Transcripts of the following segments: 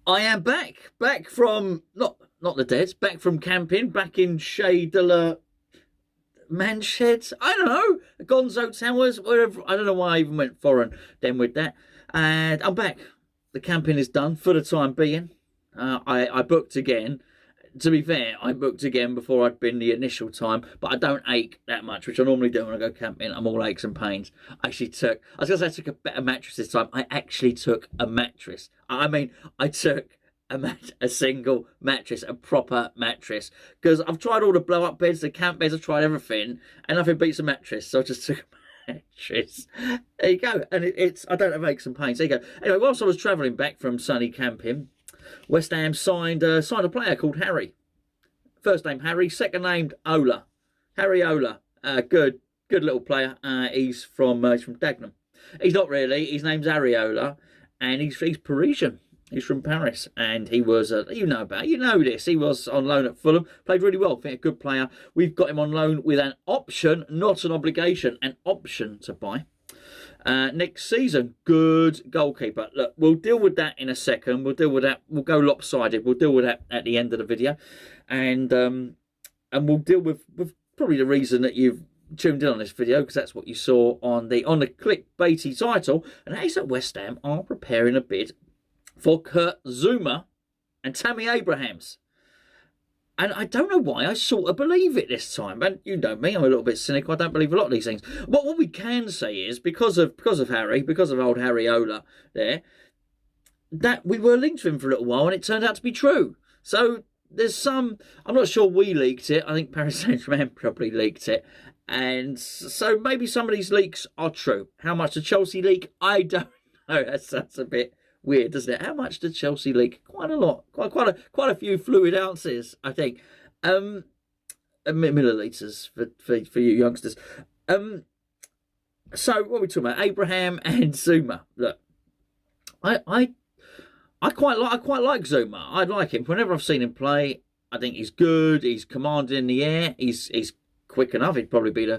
I am back from not the dead, back from camping, back in Chez de la Manshed. I don't know, Gonzo Towers, wherever. I don't know why I even went foreign then with that. And I'm back. The camping is done for the time being. I booked again. To be fair, I booked again before I'd been the initial time, but I don't ache that much, which I normally do when I go camping. I'm all aches and pains. I was going to say I took a better mattress this time. I actually took a mattress. I mean, I took a single mattress, a proper mattress, because I've tried all the blow-up beds, the camp beds, I've tried everything, and nothing beats a mattress, so I just took a mattress. There you go. And I don't have aches and pains. There you go. Anyway, whilst I was travelling back from sunny camping, West Ham signed a player called Harry. First name Harry, second named Ola. Areola. Good little player. He's from Dagenham. He's not really. His name's Areola, and he's Parisian. He's from Paris, and he was you know this. He was on loan at Fulham. Played really well. I think a good player. We've got him on loan with an option, not an obligation, an option to buy. Next season, good goalkeeper. Look, we'll deal with that in a second. We'll deal with that. We'll go lopsided. We'll deal with that at the end of the video, and we'll deal with probably the reason that you've tuned in on this video, because that's what you saw on the clickbaity title, and that is that West Ham are preparing a bid for Kurt Zouma and Tammy Abrahams. And I don't know why, I sort of believe it this time. And you know me, I'm a little bit cynical. I don't believe a lot of these things. But what we can say is, because of Harry, because of old Areola there, that we were linked to him for a little while, and it turned out to be true. So there's some, I'm not sure we leaked it. I think Paris Saint-Germain probably leaked it. And so maybe some of these leaks are true. How much the Chelsea leak? I don't know. That's a bit weird, doesn't it? How much did Chelsea leak? Quite a lot. Quite a few fluid ounces, I think. Millilitres for you youngsters. So what are we talking about? Abraham and Zouma. Look, I quite like Zouma. I like him. Whenever I've seen him play, I think he's good. He's commanding in the air. He's quick enough. He'd probably be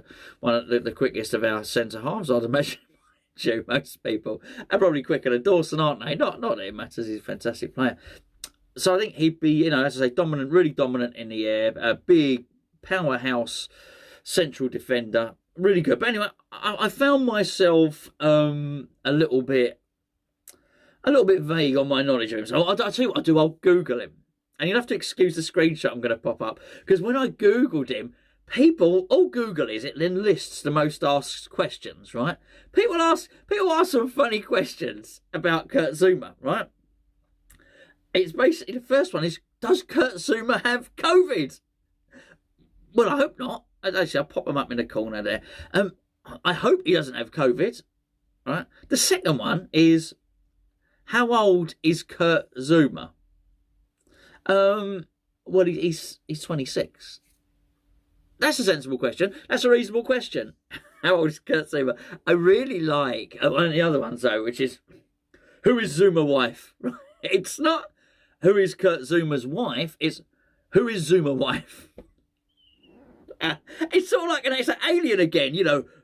one of the quickest of our centre halves, I'd imagine. Most people are probably quicker than Dawson, aren't they? Not that it matters. He's a fantastic player. So I think he'd be, as I say, dominant, really dominant in the air. A big powerhouse central defender, really good. But anyway, I found myself a little bit vague on my knowledge of him. So I'll tell you what I'll do. I'll Google him, and you'll have to excuse the screenshot I'm going to pop up, because when I Googled him, all Google is, it then lists the most asked questions, right? People ask some funny questions about Kurt Zouma, right? It's basically, the first one is, does Kurt Zouma have COVID? Well, I hope not. Actually, I'll pop them up in the corner there. I hope he doesn't have COVID, right? The second one is, how old is Kurt Zouma? Well, he's 26. That's a sensible question. That's a reasonable question. How old is Kurt Zouma? I really like one of the other ones, though, which is, who is Zouma wife? It's not who is Kurt Zouma's wife. It's who is Zouma wife? It's sort of like it's an alien again.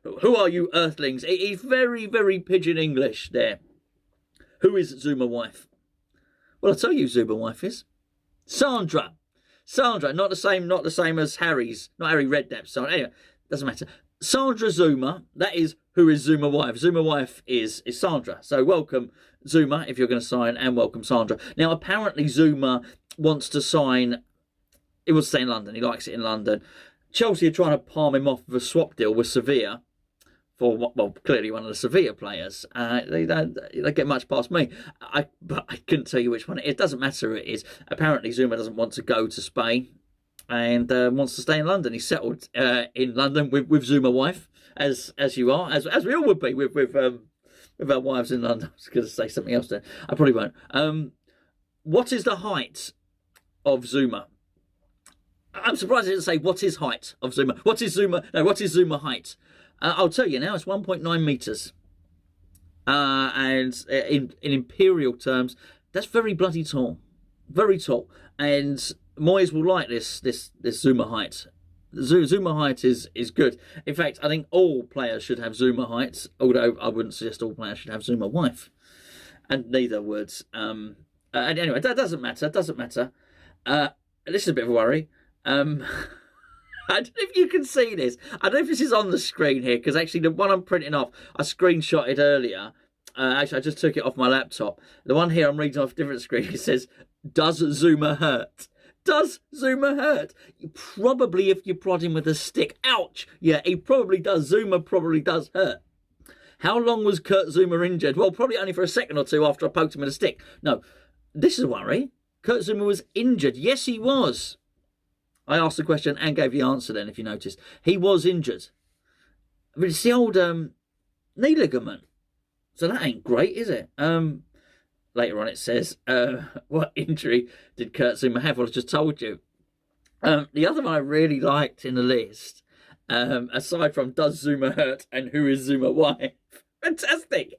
Who are you earthlings? It's very, very pidgin English there. Who is Zouma wife? Well, I'll tell you who Zouma wife is. Sandra, not the same as Harry's, not Harry Redknapp. So anyway, doesn't matter. Sandra Zouma, that is who is Zouma wife. Zouma wife is Sandra. So welcome Zouma if you're going to sign, and welcome Sandra. Now apparently Zouma wants to sign. He wants to stay in London. He likes it in London. Chelsea are trying to palm him off with a swap deal with Sevilla. For clearly one of the Sevilla players. They get much past me. But I couldn't tell you which one. It doesn't matter who it is. Apparently Zouma doesn't want to go to Spain, and wants to stay in London. He's settled in London with Zouma wife, as you are, as we all would be with our wives in London. I was going to say something else there. I probably won't. What is the height of Zouma? I'm surprised I didn't say what is height of Zouma. What is Zouma height? I'll tell you now, it's 1.9 metres. And in imperial terms, that's very bloody tall. Very tall. And Moyes will like this Zouma height. Zouma height is good. In fact, I think all players should have Zouma height, although I wouldn't suggest all players should have Zouma wife. And neither would And anyway, that doesn't matter. Doesn't matter. This is a bit of a worry. I don't know if you can see this. I don't know if this is on the screen here, because actually the one I'm printing off, I screenshotted earlier. Actually, I just took it off my laptop. The one here I'm reading off a different screen. It says, "Does Zouma hurt?" Does Zouma hurt? Probably if you prod him with a stick. Ouch! Yeah, he probably does. Zouma probably does hurt. How long was Kurt Zouma injured? Well, probably only for a second or two after I poked him with a stick. No, this is a worry. Kurt Zouma was injured. Yes, he was. I asked the question and gave the answer then, if you noticed. He was injured. But it's the old knee ligament. So that ain't great, is it? Later on it says, what injury did Kurt Zouma have? Well, I just told you. The other one I really liked in the list, aside from does Zouma hurt and who is Zouma wife? Fantastic.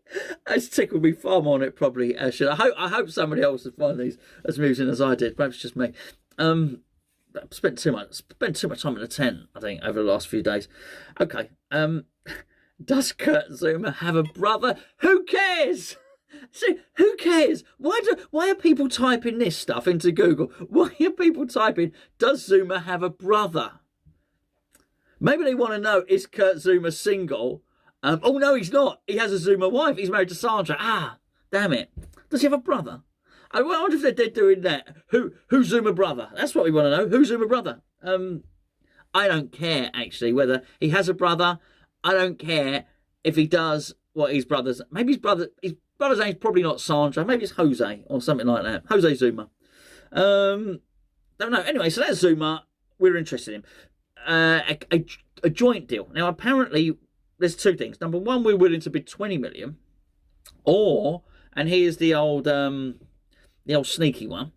It's tickled me far more than it probably should. I hope somebody else would find these as amusing as I did. Perhaps just me. I've spent too much time in the tent, I think, over the last few days. Okay. Does Kurt Zouma have a brother? Who cares? See, who cares? Why are people typing this stuff into Google? Why are people typing, does Zouma have a brother? Maybe they want to know, is Kurt Zouma single? Oh, no, he's not. He has a Zouma wife. He's married to Sandra. Ah, damn it. Does he have a brother? I wonder if they're dead doing that. Who's Zouma brother? That's what we want to know. Who's Zouma brother? I don't care, actually, whether he has a brother. I don't care if he does what his brother's... Maybe his brother's name's probably not Sandra. Maybe it's Jose or something like that. Jose Zouma. Don't know. Anyway, so that's Zouma. We're interested in a joint deal. Now, apparently, there's two things. Number one, we're willing to bid 20 million. Or, and here's the old sneaky one.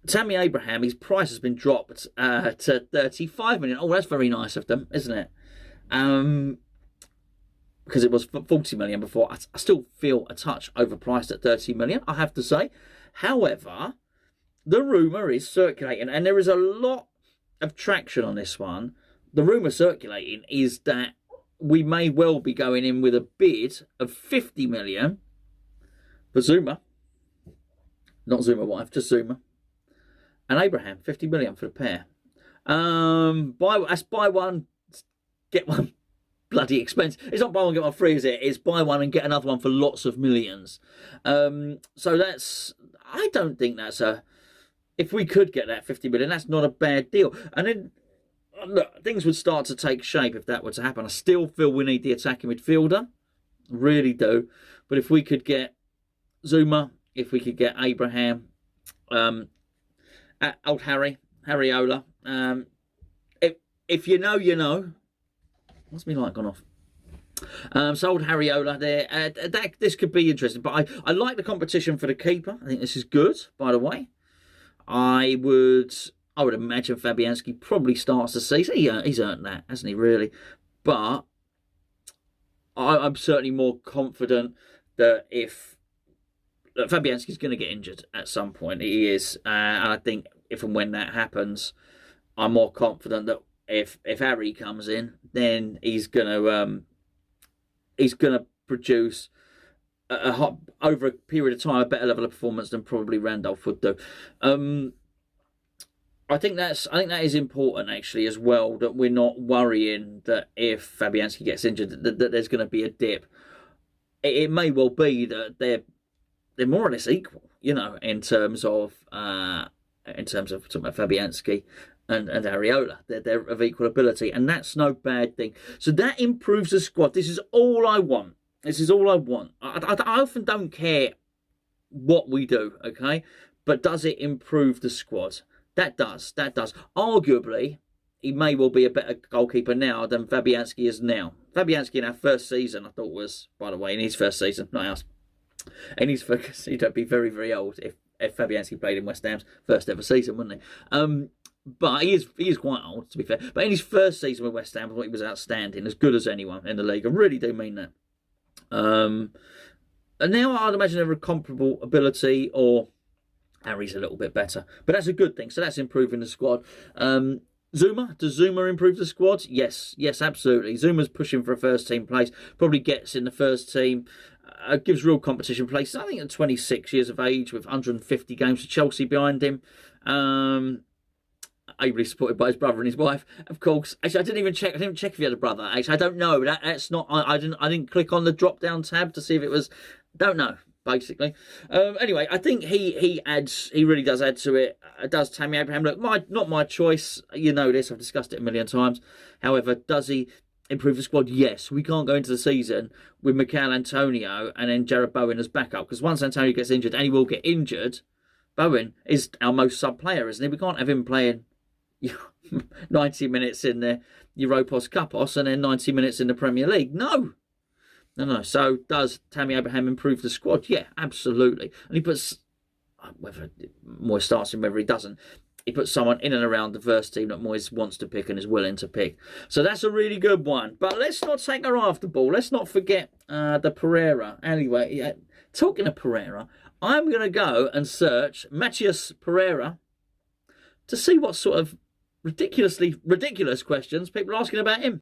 Tammy Abrahams, his price has been dropped to 35 million. Oh, that's very nice of them, isn't it? Because it was 40 million before. I still feel a touch overpriced at 30 million, I have to say. However, the rumour is circulating, and there is a lot of traction on this one. The rumour circulating is that we may well be going in with a bid of 50 million for Zouma. Not Zouma wife, just Zouma. And Abraham, 50 million for the pair. That's buy one, get one bloody expensive. It's not buy one, get one free, is it? It's buy one and get another one for lots of millions. So that's... I don't think that's a... If we could get that 50 million, that's not a bad deal. And then, look, things would start to take shape if that were to happen. I still feel we need the attacking midfielder. Really do. But if we could get Zouma, if we could get Abraham, old Areola. If you know, you know. What's me light gone off? So old Areola there. This could be interesting. But I like the competition for the keeper. I think this is good, by the way. I would imagine Fabianski probably starts the season. He's earned that, hasn't he, really? But I'm certainly more confident that if Fabianski's going to get injured at some point, he is. And I think if and when that happens, I'm more confident that if Harry comes in, then he's going to produce over a period of time a better level of performance than probably Randolph would do. I think that is important actually as well, that we're not worrying that if Fabianski gets injured that there's going to be a dip. It may well be that they're more or less equal, you know, in terms of talking about Fabianski and Areola. They're of equal ability, and that's no bad thing. So that improves the squad. This is all I want. This is all I want. I often don't care what we do, okay? But does it improve the squad? That does. Arguably, he may well be a better goalkeeper now than Fabianski is now. Fabianski in our first season, I thought was, by the way, in his first season, not ours. In his first, he'd be very, very old if Fabianski played in West Ham's first ever season, wouldn't he? But he is quite old, to be fair. But in his first season with West Ham, I thought he was outstanding, as good as anyone in the league. I really do mean that. And now I'd imagine they're a comparable ability, or Harry's a little bit better. But that's a good thing. So that's improving the squad. Zouma, does Zouma improve the squad? Yes, absolutely. Zouma's pushing for a first team place. Probably gets in the first team. gives real competition places. I think at 26 years of age with 150 games for Chelsea behind him. Ably supported by his brother and his wife, of course. Actually, I didn't even check. I didn't check if he had a brother. Actually, I don't know. That's not. I didn't click on the drop down tab to see if it was. Don't know. Basically, anyway, I think he adds. He really does add to it. Does Tammy Abraham? Look, not my choice. You know this. I've discussed it a million times. However, does he improve the squad? Yes. We can't go into the season with Mikel Antonio and then Jared Bowen as backup, because once Antonio gets injured, and he will get injured, Bowen is our most sub player, isn't he? We can't have him playing 90 minutes in the Europos Cupos and then 90 minutes in the Premier League. No. So does Tammy Abraham improve the squad? Yeah, absolutely. And he puts, whether Moyes starts him, whether he doesn't, he puts someone in and around the first team that Moyes wants to pick and is willing to pick. So that's a really good one. But let's not take our eye off the ball. Let's not forget the Pereira. Anyway, talking of Pereira, I'm going to go and search Matheus Pereira to see what sort of ridiculous questions people are asking about him.